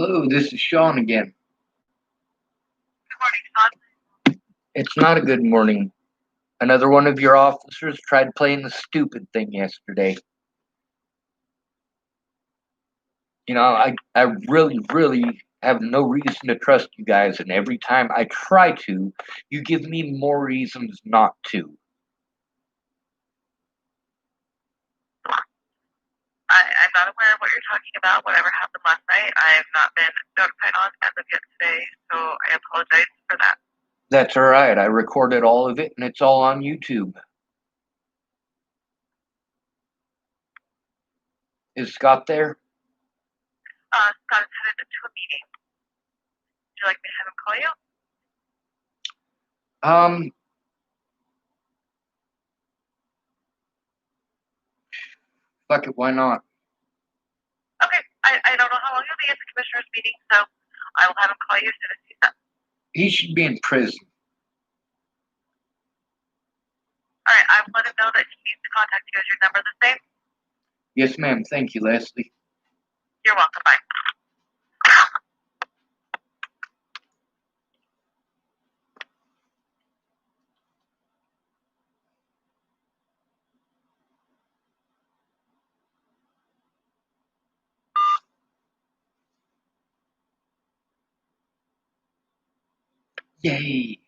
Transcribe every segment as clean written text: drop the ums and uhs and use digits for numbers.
Hello, this is Sean again. Good morning, Sean. It's not a good morning. Another one of your officers tried playing the stupid thing yesterday. I really have no reason to trust you guys, and every time I try to, you give me more reasons not to. I'm not aware of what you're talking about. Whatever happened last night, I have not been notified on as of yet today, so I apologize for that. That's alright, I recorded all of it, and it's all on YouTube. Is Scott there? Scott is headed to a meeting. Would you like me to have him call you? Fuck it, why not? Okay, I don't know how long you'll be at the commissioner's meeting, so I will have him call you as soon as he's done. He should be in prison. Alright, I will let him know that he needs to contact you. Is your number the same? Yes, ma'am. Thank you, Leslie. You're welcome. Bye. Yay.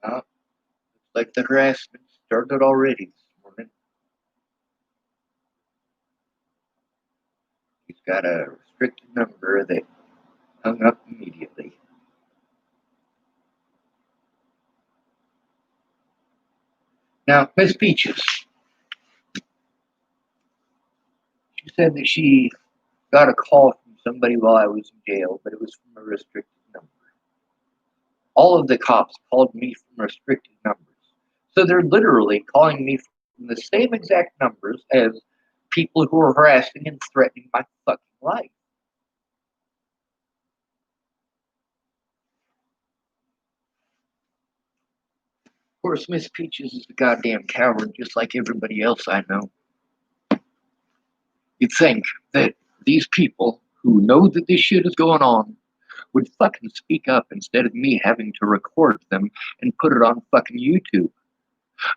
Looks like the harassment started already this morning. He's got a restricted number that hung up immediately. Now, Miss Peaches, she said that she got a call from somebody while I was in jail, but it was from a restricted number. All of the cops called me from restricted numbers. So they're literally calling me from the same exact numbers as people who are harassing and threatening my fucking life. Of course, Miss Peaches is a goddamn coward, just like everybody else I know. You'd think that these people who know that this shit is going on would fucking speak up instead of me having to record them and put it on fucking YouTube.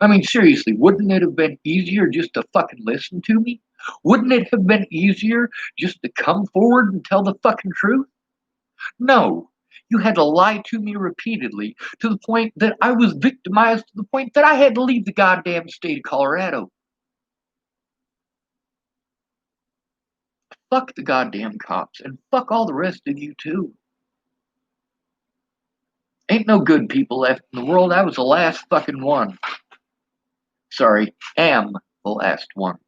I mean, seriously, wouldn't it have been easier just to fucking listen to me? Wouldn't it have been easier just to come forward and tell the fucking truth? No. You had to lie to me repeatedly to the point that I was victimized to the point that I had to leave the goddamn state of Colorado. Fuck the goddamn cops and fuck all the rest of you too. Ain't no good people left in the world. I was the last fucking one. Sorry, am the last one.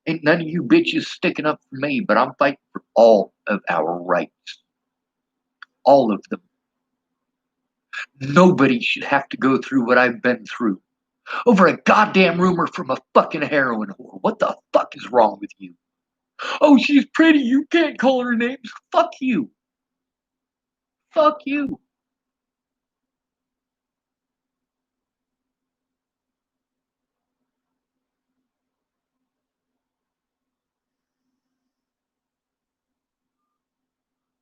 Ain't none of you bitches sticking up for me, but I'm fighting for all of our rights. All of them. Nobody should have to go through what I've been through. Over a goddamn rumor from a fucking heroin whore. What the fuck is wrong with you? Oh, she's pretty. You can't call her names. Fuck you. Fuck you.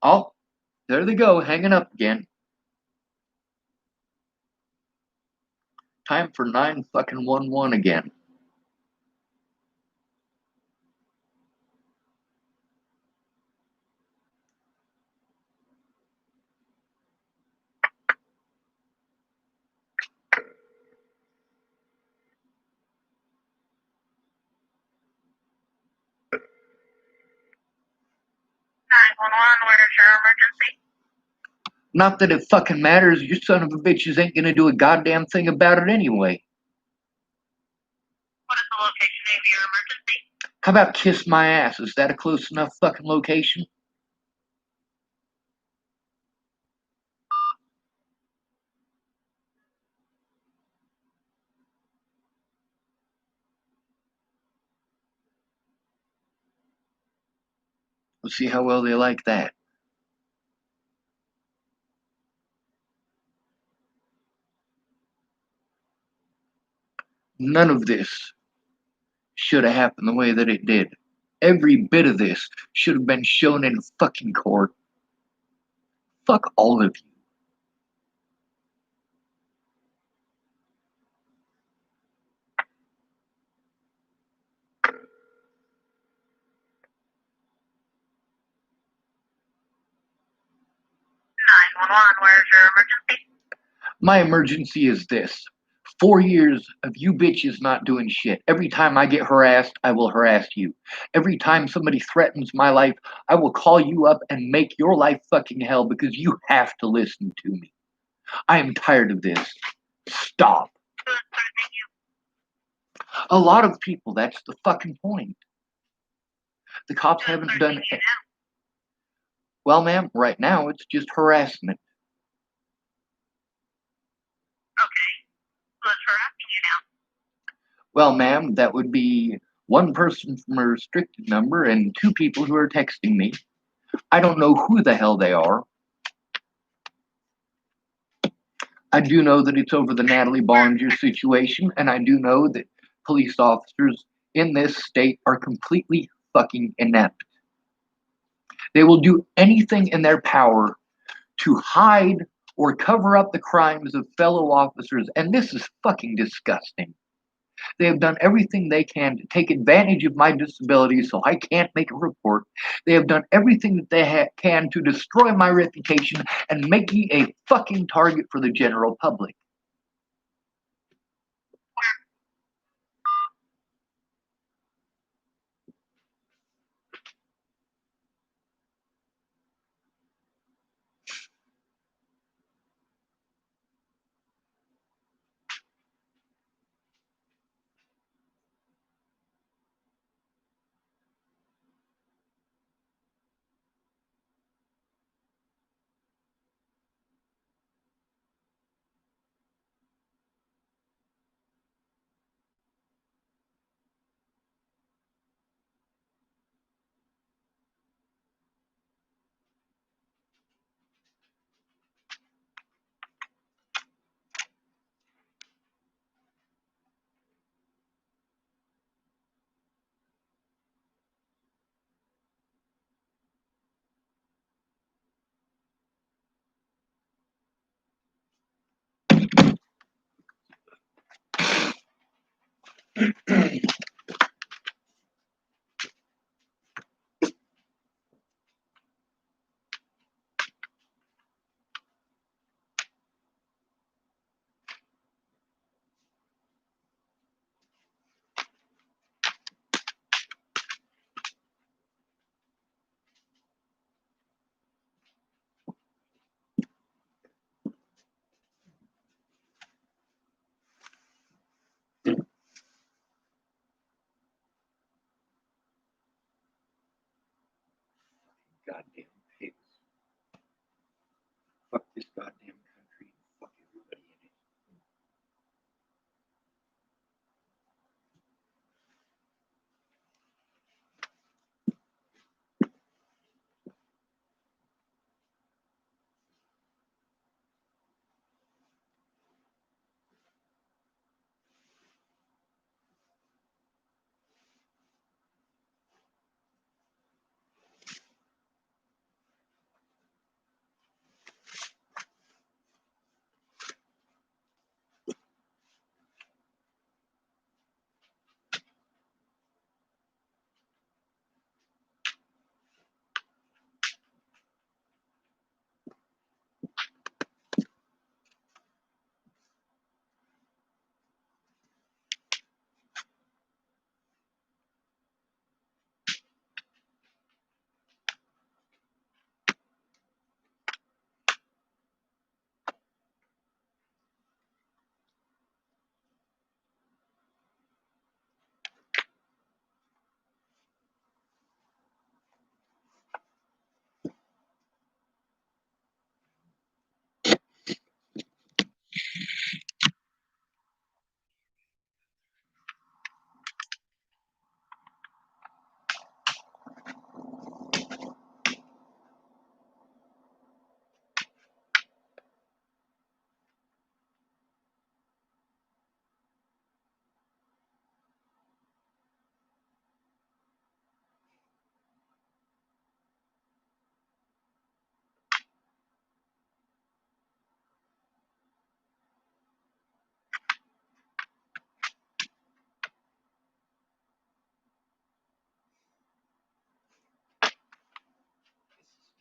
Oh, there they go, hanging up again. Time for 9 fucking 1 1 again. Where's your emergency? Not that it fucking matters. You son of a bitches ain't gonna do a goddamn thing about it anyway. What is the location of your emergency? How about kiss my ass? Is that a close enough fucking location? Let's see how well they like that. None of this should have happened the way that it did. Every bit of this should have been shown in fucking court. Fuck all of you. Where's your emergency? My emergency is this. 4 years of you bitches not doing shit. Every time I get harassed, I will harass you. Every time somebody threatens my life, I will call you up and make your life fucking hell because you have to listen to me. I am tired of this. Stop. A lot of people, that's the fucking point. The cops haven't done it. Well, ma'am, right now it's just harassment. Who's harassing you now? Well, ma'am, that would be one person from a restricted number and 2 people who are texting me. I don't know who the hell they are. I do know that it's over the Natalie Bollinger situation, and I do know that police officers in this state are completely fucking inept. They will do anything in their power to hide or cover up the crimes of fellow officers, and this is fucking disgusting. They have done everything they can to take advantage of my disability so I can't make a report. They have done everything that they can to destroy my reputation and make me a fucking target for the general public.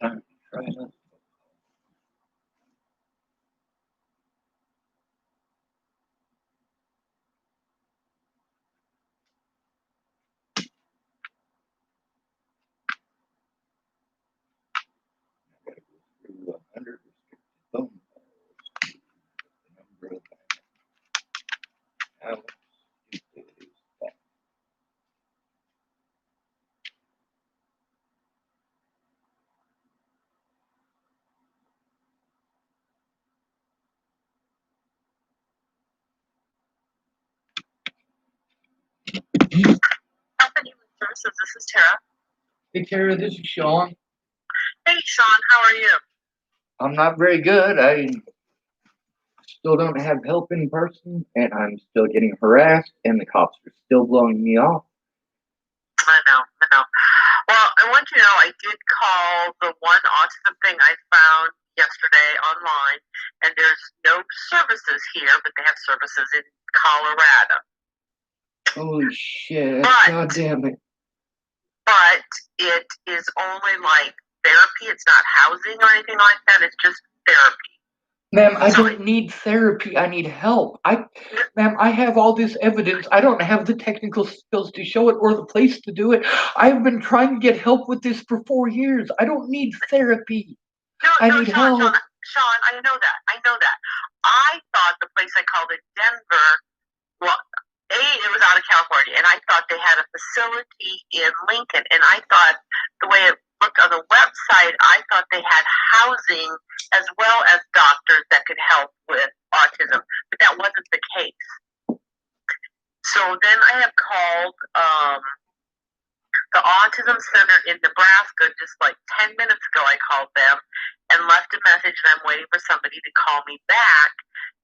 Time to try another. I gotta go through 100 restricted phone calls. The number of how stupid is that? Company Services, this is Tara. Hey Tara, this is Sean. Hey, Sean, how are you? I'm not very good. I still don't have help in person, and I'm still getting harassed, and the cops are still blowing me off. I know. Well, I want you to know I did call the one autism thing I found yesterday online, and there's no services here, but they have services in Colorado. Holy shit! But- God damn it! But it is only like therapy. It's not housing or anything like that. It's just therapy. Ma'am, I So- don't need therapy. I need help. Ma'am, I have all this evidence. I don't have the technical skills to show it or the place to do it. I've been trying to get help with this for 4 years. I don't need therapy. I need help. Sean, I know that. I thought the place I called in Denver, well, it was out of California, and I thought they had a facility in Lincoln, and I thought the way it looked on the website, I thought they had housing as well as doctors that could help with autism, but that wasn't the case. So then I have called the Autism Center in Nebraska just like 10 minutes ago. I called them and left a message, and I'm waiting for somebody to call me back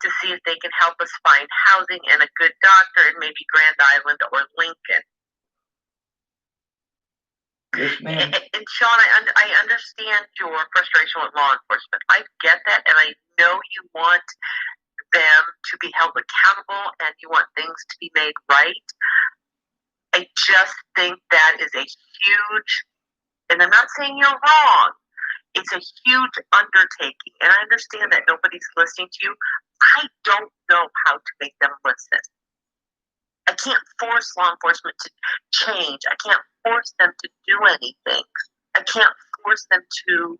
to see if they can help us find housing and a good doctor in maybe Grand Island or Lincoln. Yes, ma'am. And Sean, I understand your frustration with law enforcement. I get that, and I know you want them to be held accountable and you want things to be made right. I just think that is a huge, and I'm not saying you're wrong, it's a huge undertaking, and I understand that nobody's listening to you. I don't know how to make them listen. I can't force law enforcement to change. I can't force them to do anything. I can't force them to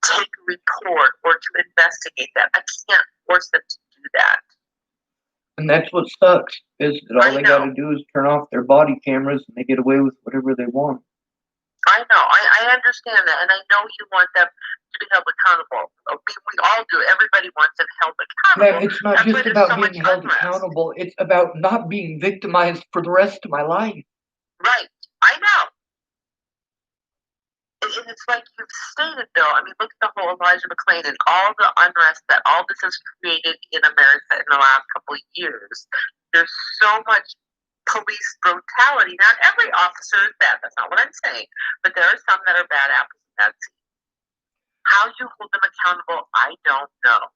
take a report or to investigate that. I can't force them to do that. And that's what sucks, is that all they gotta do is turn off their body cameras and they get away with whatever they want. I know. I understand that, and I know you want them to be held accountable. We all do. Everybody wants them held accountable. Ma'am, it's not just about being held accountable. It's about not being victimized for the rest of my life. Right. I know. And it's like you've stated, though. I mean, look at the whole Elijah McClain and all the unrest that all this has created in America in the last couple of years. There's so much police brutality. Not every officer is bad. That's not what I'm saying. But there are some that are bad apples in that scene. How you hold them accountable, I don't know.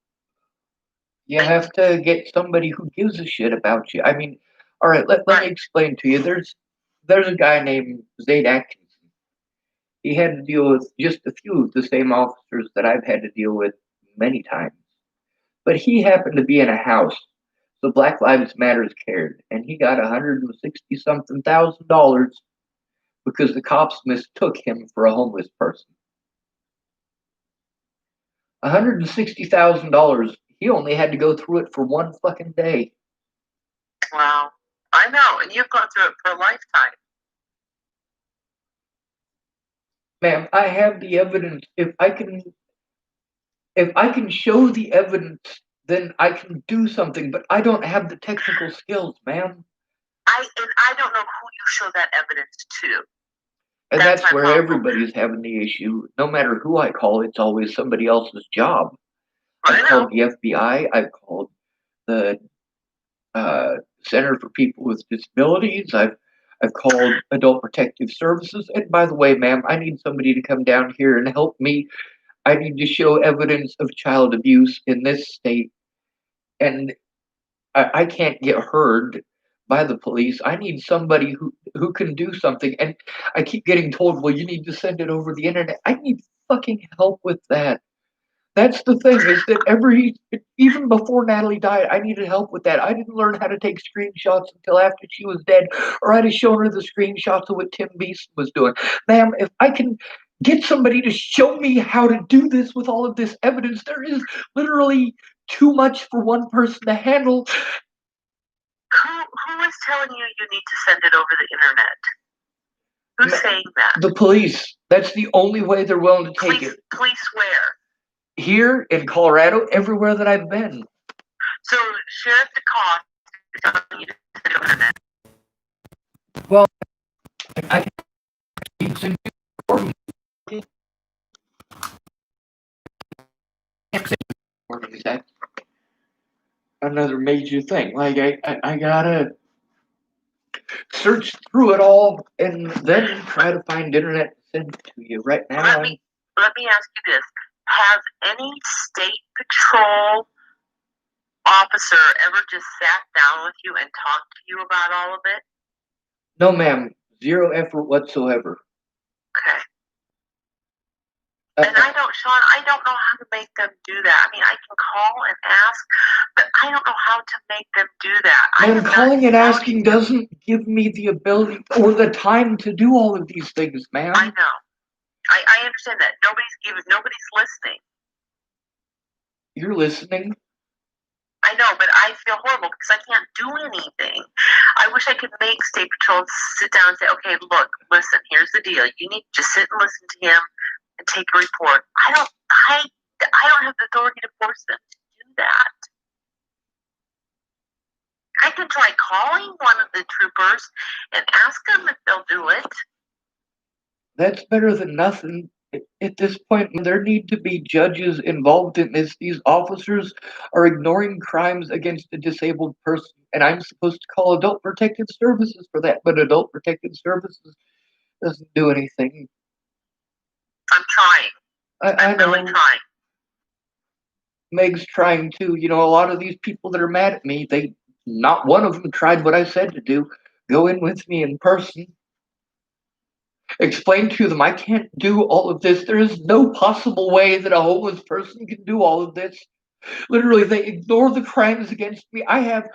You have to get somebody who gives a shit about you. I mean, all right, let me explain to you. There's a guy named Zaid Atkinson. He had to deal with just a few of the same officers that I've had to deal with many times. But he happened to be in a house, so Black Lives Matters cared, and he got $160-something thousand because the cops mistook him for a homeless person. $160,000. He only had to go through it for one fucking day. Wow. I know, and you've gone through it for a lifetime. Ma'am, I have the evidence. If I can show the evidence, then I can do something, but I don't have the technical skills, ma'am. I don't know who you show that evidence to. And that's where everybody's having the issue. No matter who I call, it's always somebody else's job. I've called the FBI. I've called the Center for People with Disabilities. I've called Adult Protective Services. And by the way, ma'am, I need somebody to come down here and help me. I need to show evidence of child abuse in this state. And I can't get heard by the police. I need somebody who who can do something, and I keep getting told, well, you need to send it over the internet. I need fucking help with that. That's the thing, is that even before Natalie died, I needed help with that. I didn't learn how to take screenshots until after she was dead, or I'd have shown her the screenshots of what Tim Beeson was doing. Ma'am, if I can get somebody to show me how to do this with all of this evidence, there is literally too much for one person to handle. Who is telling you you need to send it over the internet? Who's saying that? The police. That's the only way they're willing to take it. Police where? Here in Colorado, everywhere that I've been. So Sheriff DeCoste is telling you to send it over the internet. Well, I can send you that's another major thing. Like I gotta search through it all and then try to find internet to send to you. Right now, let me ask you this: has any state patrol officer ever just sat down with you and talked to you about all of it? No, ma'am. Zero effort whatsoever. Okay. And Sean, I don't know how to make them do that. I mean, I can call and ask, but I don't know how to make them do that. And calling and asking doesn't give me the ability or the time to do all of these things, ma'am. I know. I understand that. Nobody's listening. You're listening? I know, but I feel horrible because I can't do anything. I wish I could make State Patrol sit down and say, okay, look, listen, here's the deal. You need to just sit and listen to him and take a report. I don't have the authority to force them to do that. I can try calling one of the troopers and ask them if they'll do it. That's better than nothing. At this point, there need to be judges involved in this. These officers are ignoring crimes against a disabled person, and I'm supposed to call Adult Protective Services for that, but Adult Protective Services doesn't do anything. I'm trying. I'm know. really trying. Meg's trying too. You know, a lot of these people that are mad at me, not one of them tried what I said to do. Go in with me in person. Explain to them I can't do all of this. There is no possible way that a homeless person can do all of this. Literally, they ignore the crimes against me. I have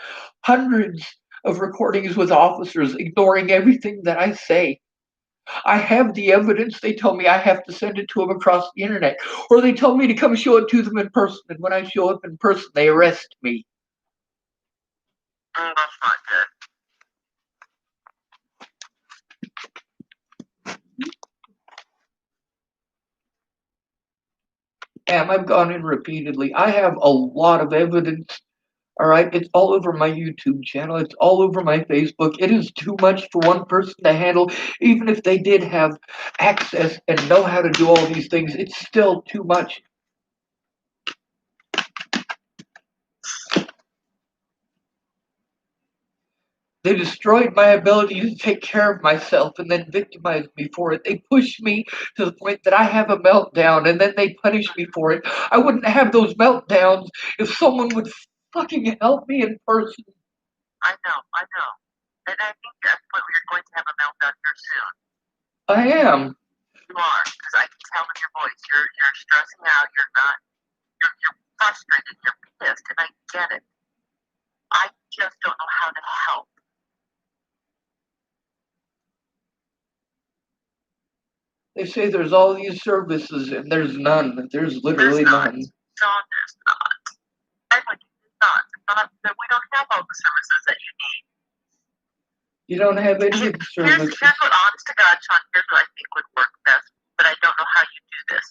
hundreds of recordings with officers ignoring everything that I say. I have the evidence. They tell me I have to send it to them across the internet, or they tell me to come show it to them in person. And when I show up in person, they arrest me. Oh, that's not good. I've gone in repeatedly. I have a lot of evidence. All right, it's all over my YouTube channel. It's all over my Facebook. It is too much for one person to handle. Even if they did have access and know how to do all these things, it's still too much. They destroyed my ability to take care of myself and then victimized me for it. They pushed me to the point that I have a meltdown, and then they punish me for it. I wouldn't have those meltdowns if someone would fucking help me in person. I know. And I think that's what you're going to have a meltdown here soon. I am. You are, because I can tell in your voice. You're stressing out. You're frustrated. You're pissed, and I get it. I just don't know how to help. They say there's all these services, and there's none. There's literally none. John, there's not. I'm like, it's not. We don't have all the services that you need. You don't have any of the services. Here's what, honest to God, Sean, here's what I think would work best, but I don't know how you do this,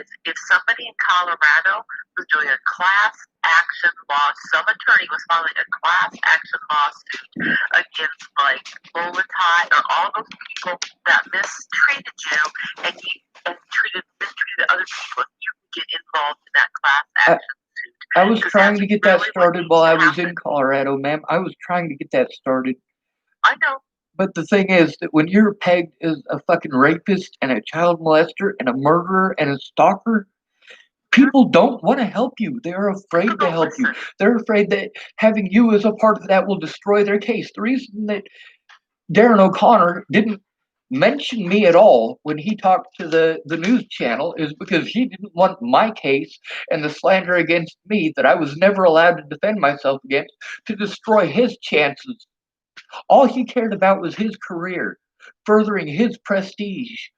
is if somebody in Colorado was doing a class action lawsuit, some attorney was filing a class action lawsuit against, like, Lolatai or all those people that mistreated you and mistreated other people, if you can get involved in that class action suit. I was trying to get that started while I was in Colorado, ma'am. I was trying to get that started. I know. But the thing is that when you're pegged as a fucking rapist and a child molester and a murderer and a stalker, people don't want to help you. They're afraid to help you. They're afraid that having you as a part of that will destroy their case. The reason that Darren O'Connor didn't mention me at all when he talked to the news channel is because he didn't want my case and the slander against me that I was never allowed to defend myself against to destroy his chances. All he cared about was his career, furthering his prestige.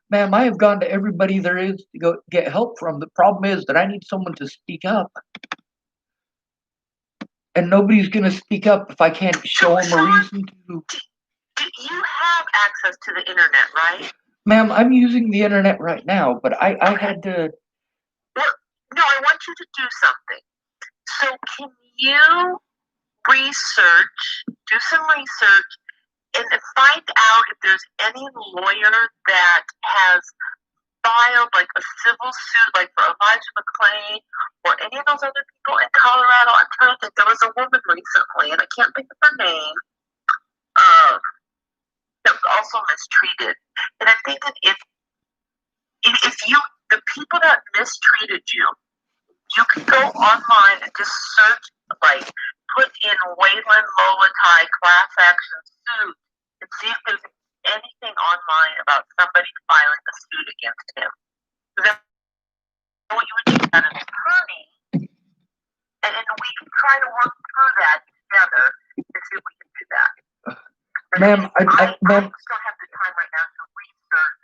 Ma'am, I have gone to everybody there is to go get help from. The problem is that I need someone to speak up. And nobody's going to speak up if I can't show them a reason to. You have access to the internet, right? Ma'am, I'm using the internet right now, but I had to. Well, no, I want you to do something. So can you do some research, and find out if there's any lawyer that has filed like a civil suit, like for Elijah McClain or any of those other people in Colorado? I'm trying to think. There was a woman recently, and I can't think of her name, that was also mistreated. And I'm thinking if the people that mistreated you can go online and just search, like, put in Waylon Molotai class action suit and see if there's anything online about somebody filing a suit against him. Then what you would do as an attorney, and we can try to work through that together and see if we can do that. Ma'am, I just don't have the time right now to research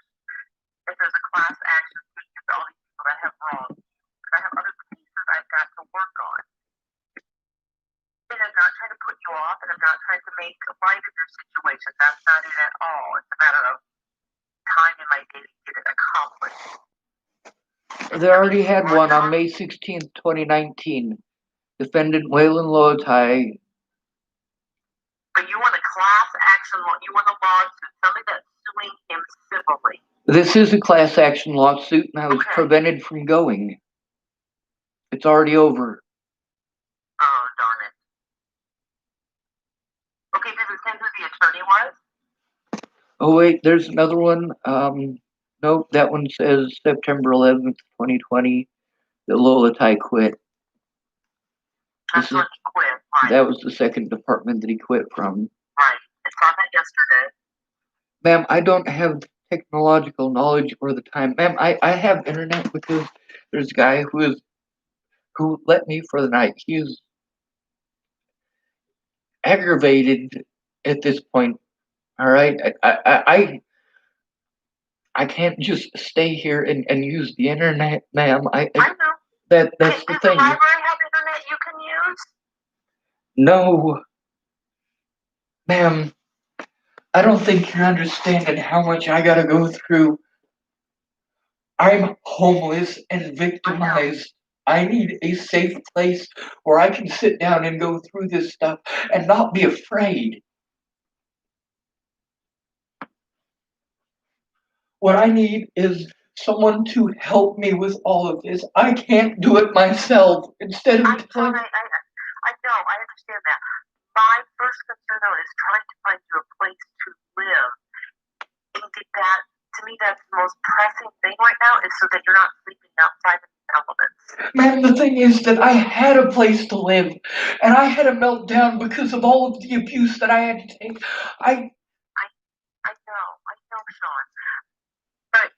if there's a class action suit against all these people that have wronged. I have other pieces I've got to work on. And I'm not trying to put you off, and I'm not trying to make light of your situation. That's not it at all. It's a matter of time in my day to get it accomplished. They already had one on May 16th, 2019. Defendant Waylon Molotai. But you want a class action law? You want a lawsuit? Somebody that's suing him civilly? This is a class action lawsuit, and I was prevented from going. It's already over. Oh, darn it. Okay, did it say who the attorney was? Oh, wait, there's another one. Nope, that one says September 11th, 2020, that Molotai quit. That's when he quit, right. That was the second department that he quit from. Right, I saw that yesterday. Ma'am, I don't have technological knowledge or the time. Ma'am, I have internet because there's a guy who let me for the night. He's aggravated at this point. All right, I can't just stay here and use the internet, ma'am. I know. That's the thing. Does the library have internet you can use? No, ma'am. I don't think you're understanding how much I gotta go through. I'm homeless and victimized. I need a safe place where I can sit down and go through this stuff and not be afraid. What I need is someone to help me with all of this. I can't do it myself. Instead of I know, I understand that. My first concern though is trying to find you a place to live. And that, to me, that's the most pressing thing right now, is so that you're not sleeping outside of the elements. Man, the thing is that I had a place to live, and I had a meltdown because of all of the abuse that I had to take. I know, Sean. But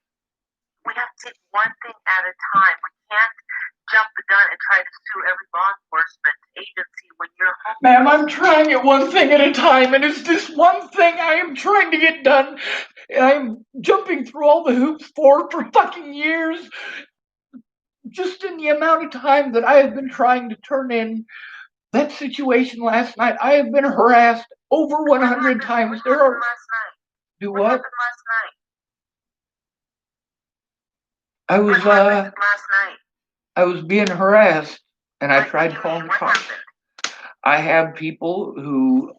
we have to take one thing at a time. We can't jump the gun and try to sue every law enforcement agency when you're home. Ma'am, I'm trying it one thing at a time, and it's this one thing I am trying to get done. I'm jumping through all the hoops for fucking years. Just in the amount of time that I have been trying to turn in that situation last night, I have been harassed over 100 times. What happened last night? Do what? What happened last night? What happened last night? I was being harassed, and I tried calling the cops. I have people who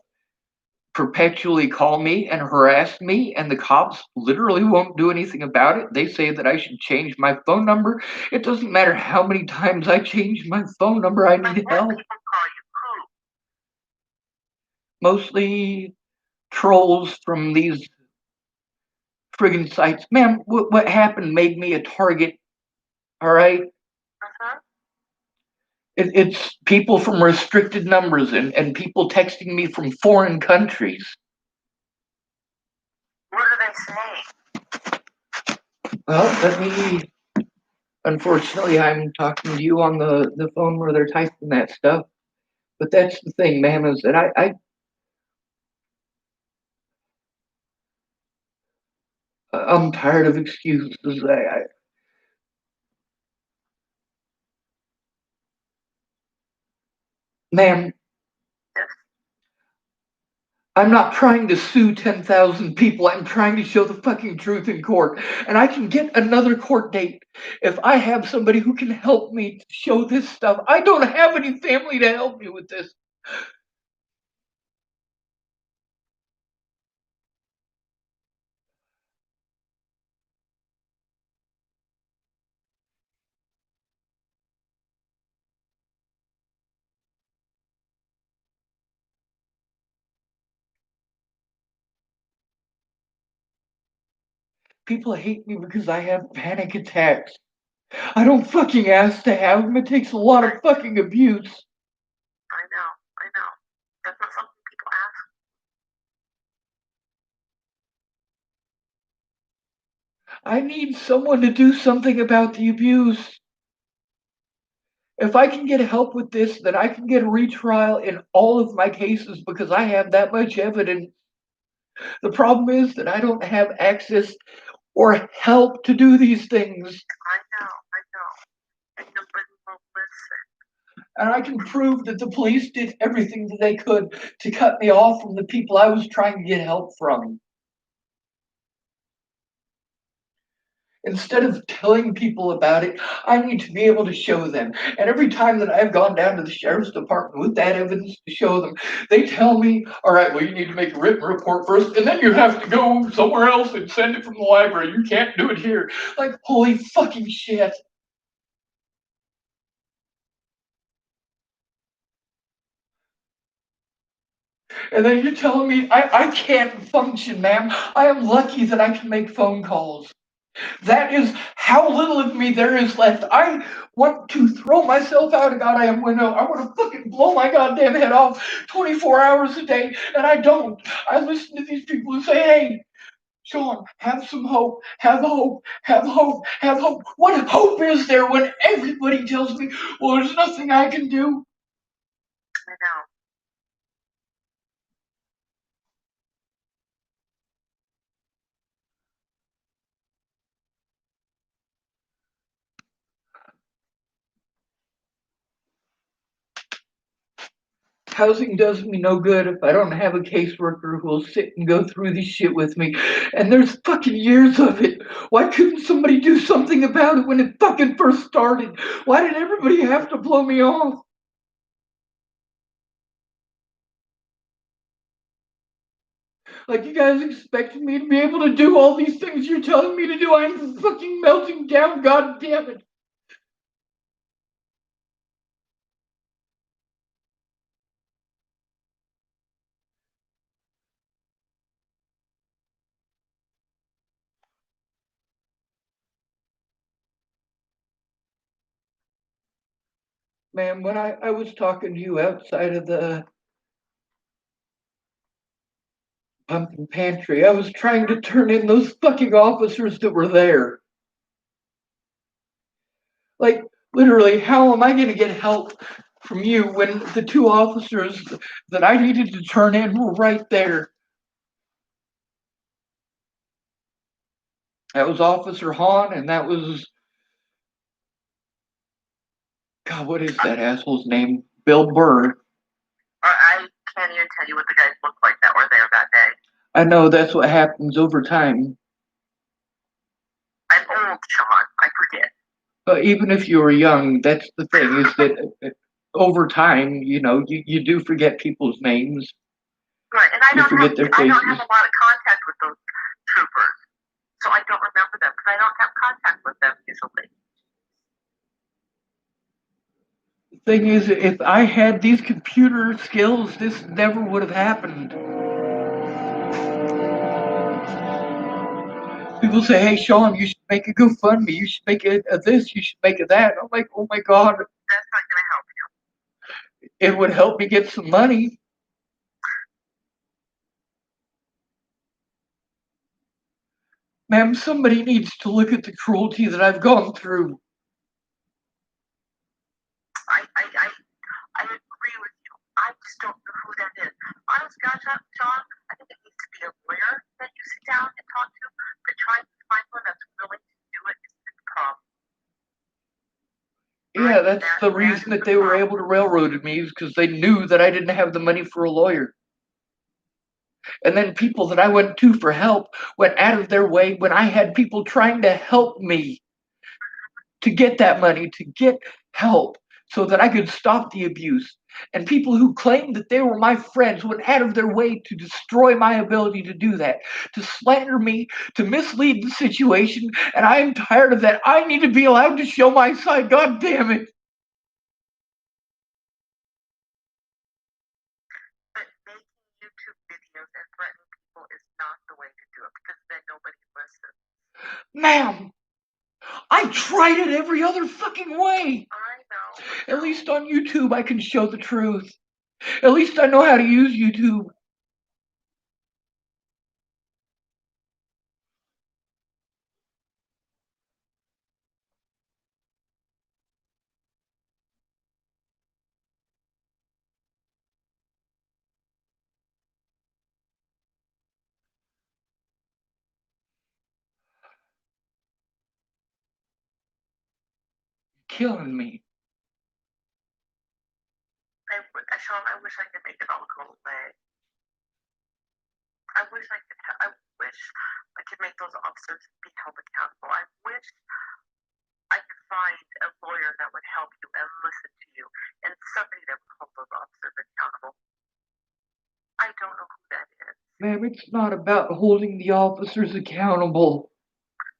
perpetually call me and harass me, and the cops literally won't do anything about it. They say that I should change my phone number. It doesn't matter how many times I change my phone number, I need help. People call you? Mostly trolls from these friggin' sites. Ma'am, what happened made me a target, all right? It's people from restricted numbers and people texting me from foreign countries. saying? Well, unfortunately, I'm talking to you on the phone where they're typing that stuff. But that's the thing, ma'am, is that I'm tired of excuses. Ma'am, Yes. I'm not trying to sue 10,000 people. I'm trying to show the fucking truth in court. And I can get another court date if I have somebody who can help me show this stuff. I don't have any family to help me with this. People hate me because I have panic attacks. I don't fucking ask to have them. It takes a lot of fucking abuse. I know. That's not something people ask. I need someone to do something about the abuse. If I can get help with this, then I can get a retrial in all of my cases because I have that much evidence. The problem is that I don't have access or help to do these things. I know. And nobody will listen. And I can prove that the police did everything that they could to cut me off from the people I was trying to get help from. Instead of telling people about it, I need to be able to show them. And every time that I've gone down to the sheriff's department with that evidence to show them, they tell me, all right, well, you need to make a written report first, and then you have to go somewhere else and send it from the library. You can't do it here. Like, holy fucking shit. And then you're telling me I can't function, ma'am. I am lucky that I can make phone calls. That is how little of me there is left. I want to throw myself out a goddamn window. I want to fucking blow my goddamn head off 24 hours a day, and I don't. I listen to these people who say, hey, Sean, have some hope, have hope, have hope, have hope. What hope is there when everybody tells me, well, there's nothing I can do? I know. Housing does me no good if I don't have a caseworker who will sit and go through this shit with me. And there's fucking years of it. Why couldn't somebody do something about it when it fucking first started? Why did everybody have to blow me off? Like, you guys expected me to be able to do all these things you're telling me to do? I'm fucking melting down, god damn it. Man, when I was talking to you outside of the pumpkin pantry, I was trying to turn in those fucking officers that were there. Like, literally, how am I going to get help from you when the two officers that I needed to turn in were right there? That was Officer Hahn, and that was, God, what is that asshole's name? Bill Burr. I can't even tell you what the guys looked like that were there that day. I know that's what happens over time. I'm old, Sean. I forget. But even if you were young, that's the thing, is that over time, you do forget people's names. Right, and I don't have a lot of contact with those troopers, so I don't remember them because I don't have contact with them usually. The thing is, if I had these computer skills, this never would have happened. People say, hey, Sean, you should make a GoFundMe. You should make a this. You should make a that. I'm like, oh my God. That's not going to help you. It would help me get some money. Ma'am, somebody needs to look at the cruelty that I've gone through. I agree with you. I just don't know who that is. Honest God, John, I think it needs to be a lawyer that you sit down and talk to, but trying to find one that's willing to do it is the problem. Yeah, that's the reason that they were able to railroad me, is because they knew that I didn't have the money for a lawyer. And then people that I went to for help went out of their way when I had people trying to help me to get that money, to get help so that I could stop the abuse. And people who claimed that they were my friends went out of their way to destroy my ability to do that, to slander me, to mislead the situation. And I am tired of that. I need to be allowed to show my side. God damn it. But making YouTube videos and threatening people is not the way to do it, because then nobody listens. Ma'am, I tried it every other fucking way. I know. At least on YouTube, I can show the truth. At least I know how to use YouTube. Killing me. Sean, I wish I could make it all go away. I wish I could make those officers be held accountable. I wish I could find a lawyer that would help you and listen to you, and somebody that would hold those officers accountable. I don't know who that is. Ma'am, it's not about holding the officers accountable.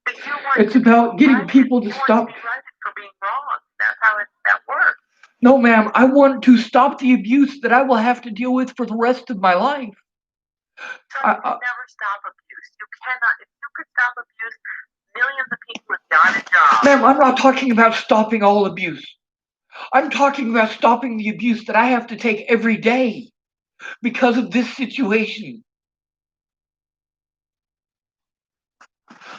But you want it's about getting people to stop. You want to be righted for being wrong. That's how that works. No, ma'am, I want to stop the abuse that I will have to deal with for the rest of my life. So you can never stop abuse. You cannot. If you could stop abuse, millions of people would got a job. Ma'am, I'm not talking about stopping all abuse. I'm talking about stopping the abuse that I have to take every day because of this situation.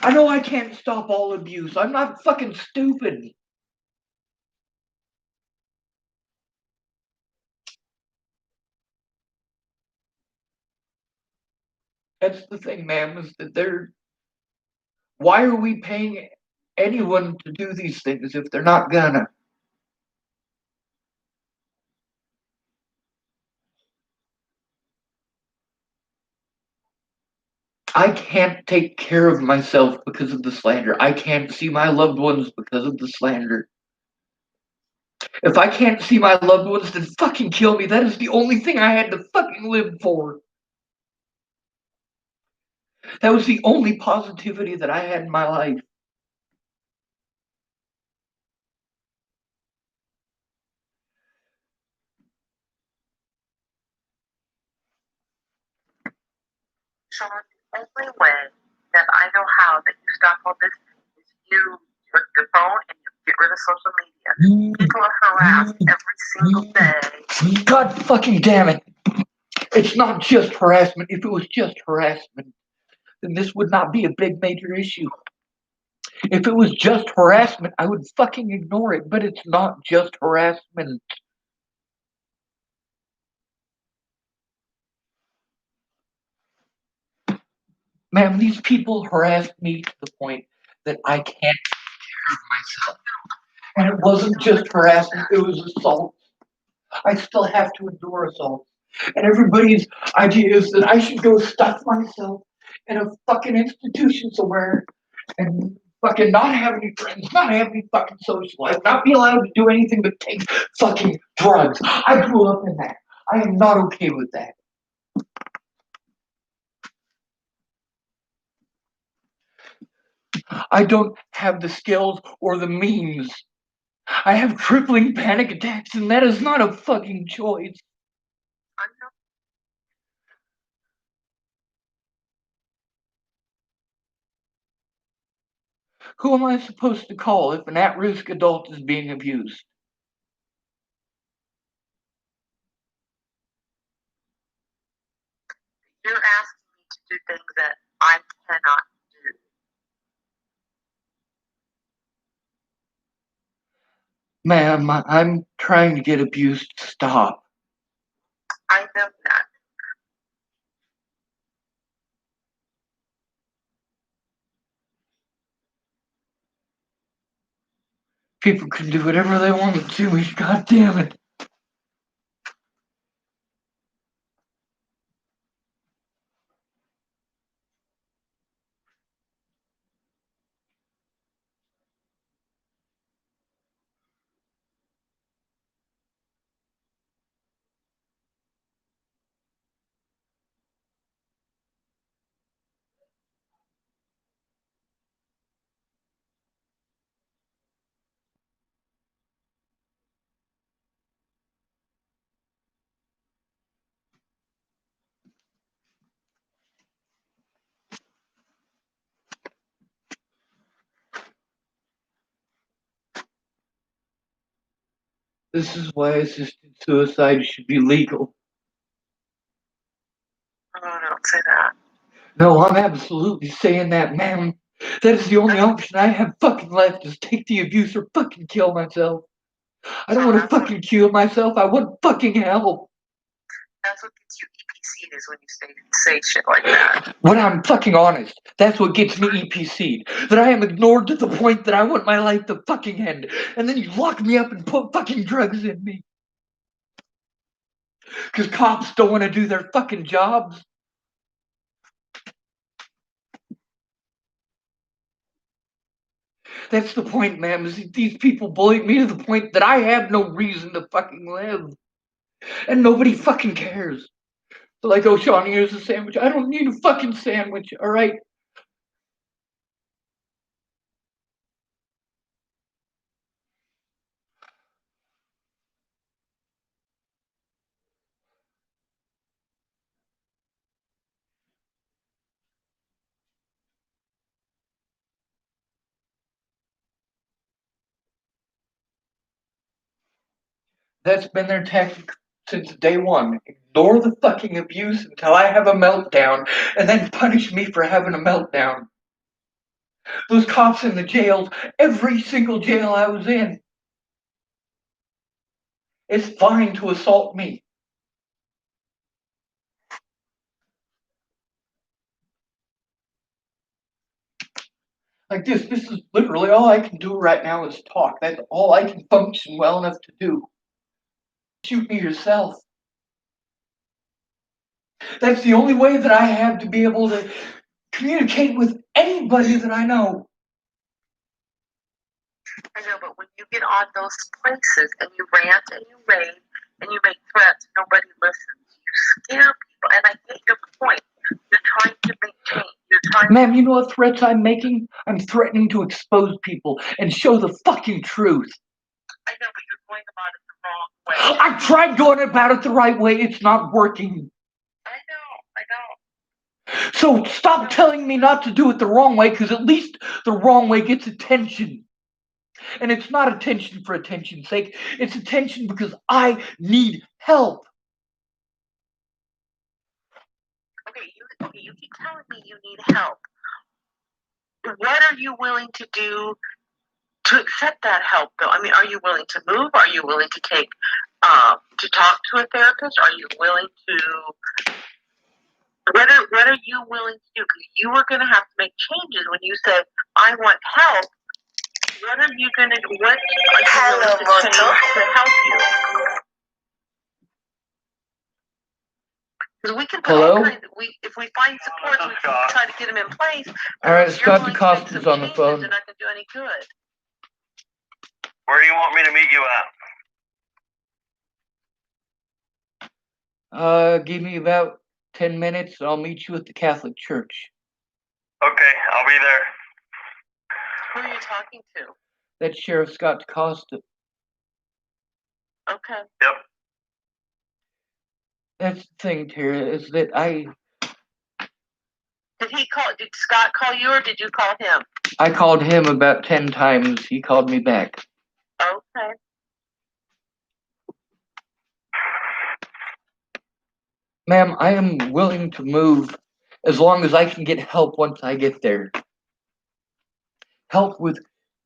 I know I can't stop all abuse. I'm not fucking stupid. That's the thing, ma'am, is that why are we paying anyone to do these things if they're not gonna? I can't take care of myself because of the slander. I can't see my loved ones because of the slander. If I can't see my loved ones, then fucking kill me. That is the only thing I had to fucking live for. That was the only positivity that I had in my life. Sean, the only way that I know how that you stop all this is you take your phone and you get rid of social media. People are harassed every single day. God fucking damn it. It's not just harassment. If it was just harassment, then this would not be a big major issue. If it was just harassment, I would fucking ignore it, but it's not just harassment. Ma'am, these people harassed me to the point that I can't take care of myself. And it wasn't just harassment, it was assault. I still have to endure assault. And everybody's idea is that I should go stuff myself in a fucking institution somewhere and fucking not have any friends, not have any fucking social life, not be allowed to do anything but take fucking drugs. I grew up in that. I am not okay with that. I don't have the skills or the means. I have crippling panic attacks, and that is not a fucking choice. Who am I supposed to call if an at-risk adult is being abused? You're asking me to do things that I cannot do. Ma'am, I'm trying to get abuse to stop. I know that. People can do whatever they want to me. God damn it. This is why assisted suicide should be legal. Oh, don't say that. No, I'm absolutely saying that, ma'am. That is the only option I have fucking left is take the abuse or fucking kill myself. I don't want to fucking kill myself. I want fucking help. That's what gets you EPC'd is when you say shit like that. When I'm fucking honest, that's what gets me EPC'd. That I am ignored to the point that I want my life to fucking end. And then you lock me up and put fucking drugs in me. Because cops don't want to do their fucking jobs. That's the point, ma'am, is that these people bullied me to the point that I have no reason to fucking live. And nobody fucking cares. So like, oh, Sean, here's a sandwich. I don't need a fucking sandwich, alright? That's been their tactic since day one. Ignore the fucking abuse until I have a meltdown, and then punish me for having a meltdown. Those cops in the jails, every single jail I was in, it's fine to assault me. Like this is literally all I can do right now is talk. That's all I can function well enough to do. Shoot me yourself. That's the only way that I have to be able to communicate with anybody that I know. I know, but when you get on those places and you rant and you rave and you make threats, nobody listens. You scare people, and I get your point. You're trying to make change. You're trying. Ma'am, you know what threats I'm making? I'm threatening to expose people and show the fucking truth. I know, but you're going about it the wrong way. I've tried going about it the right way. It's not working. I know. So stop telling me not to do it the wrong way, because at least the wrong way gets attention. And it's not attention for attention's sake. It's attention because I need help. Okay, you keep telling me you need help. What are you willing to do to accept that help, though? I mean, are you willing to move? Are you willing to take to talk to a therapist? Are you willing to? What are you willing to do? Because you are going to have to make changes when you say, "I want help." What are you going to do? What are you willing to change to help you? Because we can put all kinds of, if we find support, we can try to get them in place. All right, Scott DeCosta's on the phone. They're not going to do any good. Where do you want me to meet you at? Give me about 10 minutes. I'll meet you at the Catholic Church. Okay, I'll be there. Who are you talking to? That's Sheriff Scott DeCosta. Okay. Yep. That's the thing, Tara, is that Did Scott call you or did you call him? I called him about 10 times. He called me back. Okay. Ma'am, I am willing to move as long as I can get help once I get there. Help with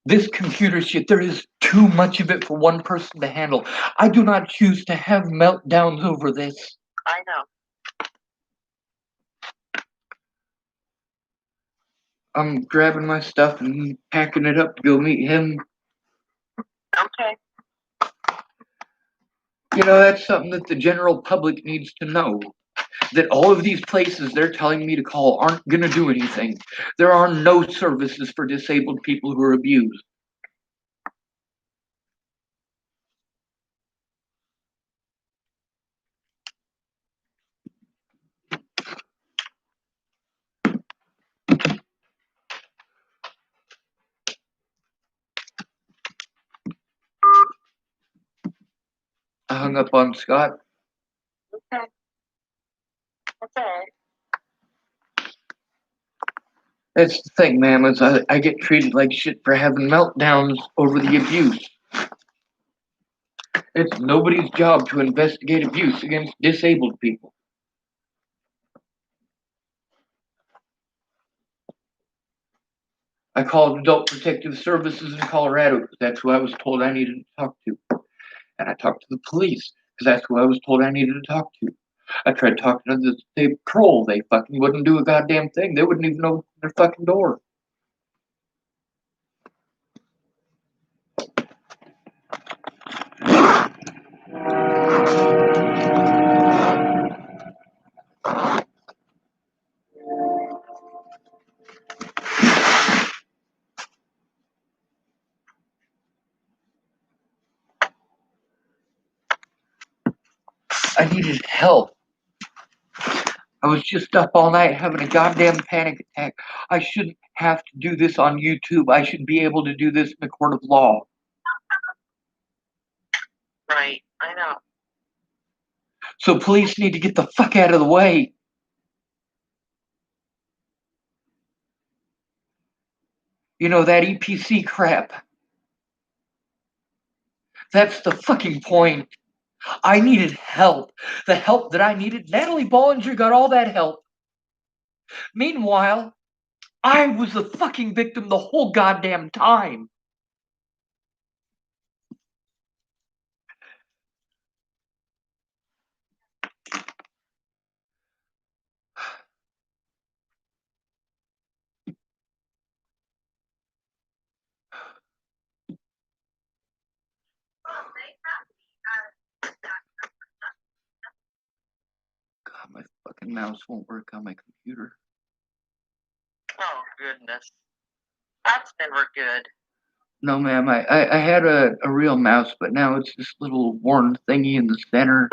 This computer shit, there is too much of it for one person to handle. I do not choose to have meltdowns over this. I know. I'm grabbing my stuff and packing it up to go meet him. Okay. You know, that's something that the general public needs to know. That all of these places they're telling me to call aren't going to do anything. There are no services for disabled people who are abused. I hung up on Scott. Okay. That's all right. That's the thing, ma'am, is I get treated like shit for having meltdowns over the abuse. It's nobody's job to investigate abuse against disabled people. I called Adult Protective Services in Colorado because that's who I was told I needed to talk to. And I talked to the police because that's who I was told I needed to talk to. I tried talking to the state patrol. They fucking wouldn't do a goddamn thing. They wouldn't even open their fucking door. I needed help. I was just up all night having a goddamn panic attack. I shouldn't have to do this on YouTube. I should be able to do this in a court of law. Right. I know. So police need to get the fuck out of the way. You know, that EPC crap. That's the fucking point. I needed help. The help that I needed. Natalie Bollinger got all that help. Meanwhile, I was the fucking victim the whole goddamn time. God, my fucking mouse won't work on my computer. Oh, goodness. That's never good. No, ma'am, I had a real mouse, but now it's this little worn thingy in the center.